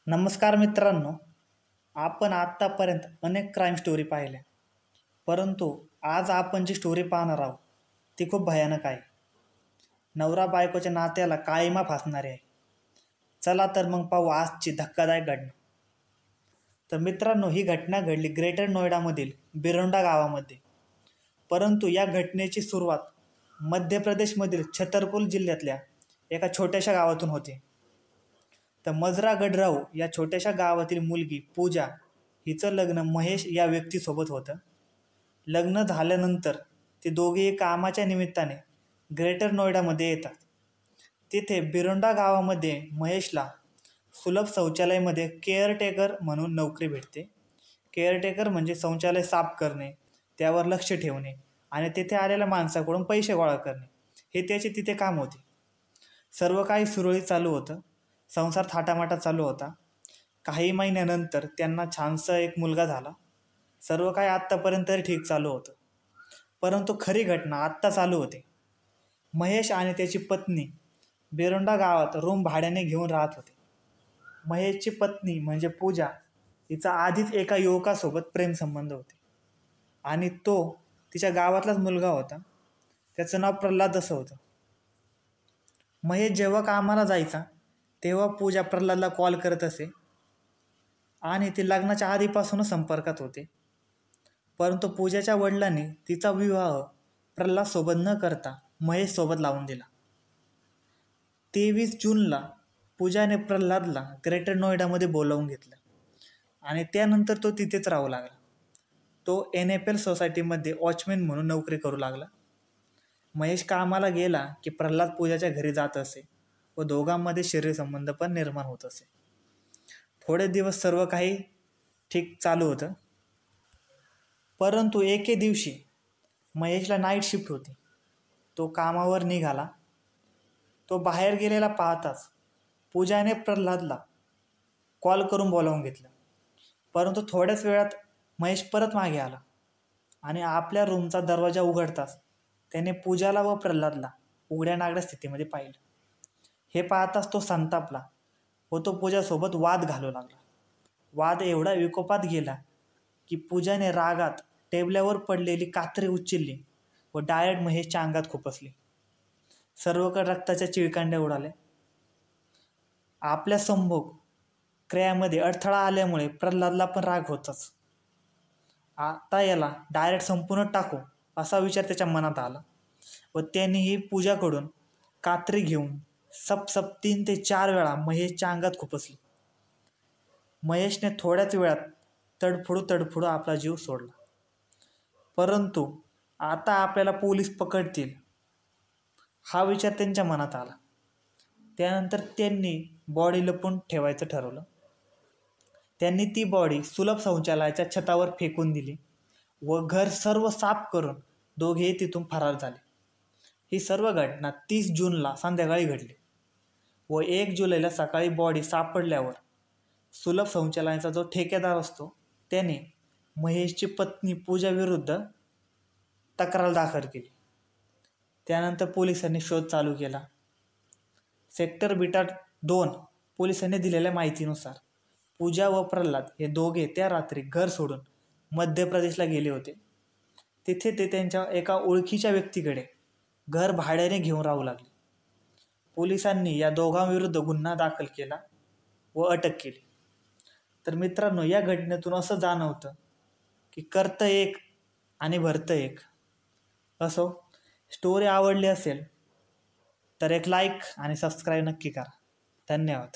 नमस्कार मित्रांनो, आपण आत्तापर्यंत अनेक क्राईम स्टोरी पाहिल्या, परंतु आज आपण जी स्टोरी पाहणार आहोत ती खूप भयानक आहे. नवरा बायकोच्या नात्याला काळिमा फासणारी आहे. चला तर मग पाहू आजची धक्कादायक घटना. तर मित्रांनो, ही घटना घडली ग्रेटर नोएडामधील बिरोंडा गावामध्ये. परंतु या घटनेची सुरुवात मध्य प्रदेशमधील छतरपूर जिल्ह्यातल्या एका छोट्याशा गावातून होते. तर मजरा गडराव या छोट्याशा गावातील मुलगी पूजा हिचं लग्न महेश या व्यक्तीसोबत होतं. लग्न झाल्यानंतर ते दोघेही कामाच्या निमित्ताने ग्रेटर नोएडामध्ये येतात. तिथे बिरोंडा गावामध्ये महेशला सुलभ शौचालयामध्ये केअरटेकर म्हणून नोकरी भेटते. केअरटेकर म्हणजे शौचालय साफ करणे, त्यावर लक्ष ठेवणे आणि तिथे आलेल्या माणसाकडून पैसे गोळा करणे, हे त्याचे तिथे काम होते. सर्व काही सुरळीत चालू होतं. संसार थाटामाटा चालू होता. काही महिन्यानंतर त्यांना छानसा एक मुलगा झाला. सर्व काही आत्तापर्यंत तरी ठीक चालू होतं. परंतु खरी घटना आत्ता चालू होते. महेश आणि त्याची पत्नी बिरोंडा गावात रूम भाड्याने घेऊन राहत होते. महेशची पत्नी म्हणजे पूजा हिचा आधीच एका युवकासोबत प्रेमसंबंध होते आणि तो तिच्या गावातलाच मुलगा होता. त्याचं नाव प्रल्हाद असं होतं. महेश जेव्हा कामाला जायचा तेव्हा पूजा प्रल्हादला कॉल करत असे आणि ती लग्नाच्या आधीपासूनच संपर्कात होते. परंतु पूजाच्या वडिलांनी तिचा विवाह प्रल्हादसोबत न करता महेशसोबत लावून दिला. 23 जूनला पूजाने प्रल्हादला ग्रेटर नोएडामध्ये बोलावून घेतलं आणि त्यानंतर तो तिथेच राहू लागला. तो NFL सोसायटीमध्ये वॉचमॅन म्हणून नोकरी करू लागला. महेश कामाला गेला की प्रल्हाद पूजाच्या घरी जात असे व दोघांमध्ये शरीरसंबंध पण निर्माण होत असे. थोडे दिवस सर्व काही ठीक चालू होतं. परंतु एके दिवशी महेशला नाईट शिफ्ट होती. तो कामावर निघाला. तो बाहेर गेलेला पाहताच पूजाने प्रल्हादला कॉल करून बोलावून घेतलं. परंतु थोड्याच वेळात महेश परत मागे आला आणि आपल्या रूमचा दरवाजा उघडताच त्याने पूजाला व प्रल्हादला उघड्या नागड्या स्थितीमध्ये पाहिलं. हे पाहताच तो संतापला व तो पूजासोबत वाद घालू लागला. वाद एवढा विकोपात गेला की पूजाने रागात टेबलावर पडलेली कात्री उचलली व डायरेक्ट महेशच्या अंगात खुपसली. सर्वकडे रक्ताच्या चिळकांड्या उडाल्या. आपल्या संभोग क्रियामध्ये अडथळा आल्यामुळे प्रल्हादला पण राग होताच. आता याला डायरेक्ट संपूर्ण टाकू असा विचार त्याच्या मनात आला व त्यांनीही पूजाकडून कात्री घेऊन सप 3 ते 4 वेळा महेशच्या अंगात खुपसली. महेशने थोड्याच वेळात तडफडू आपला जीव सोडला. परंतु आता आपल्याला पोलीस पकडतील हा विचार त्यांच्या मनात आला. त्यानंतर त्यांनी बॉडी लपवून ठेवायचं ठरवलं. त्यांनी ती बॉडी सुलभ शौचालयाच्या छतावर फेकून दिली व घर सर्व साफ करून दोघेही तिथून फरार झाले. ही सर्व घटना 30 जूनला संध्याकाळी घडली व 1 जुलैला सकाळी बॉडी सापडल्यावर सुलभ शौचालयाचा जो ठेकेदार असतो त्याने महेशची पत्नी पूजाविरुद्ध तक्रार दाखल केली. त्यानंतर पोलिसांनी शोध चालू केला. सेक्टर बीटा 2 पोलिसांनी दिलेल्या माहितीनुसार पूजा व प्रल्हाद हे दोघे त्या रात्री घर सोडून मध्य प्रदेशला गेले होते. तिथे ते त्यांच्या एका ओळखीच्या व्यक्तीकडे घर भाड्याने घेऊन राहू लागले. पोलिसांनी या दोघांविरुद्ध गुन्हा दाखल केला व अटक केली. तर मित्रांनो, या घटनेतून असं जाणवतं की कर्तं एक आणि भरतं एक. असो, स्टोरी आवडली असेल तर एक लाईक आणि सबस्क्राईब नक्की करा. धन्यवाद.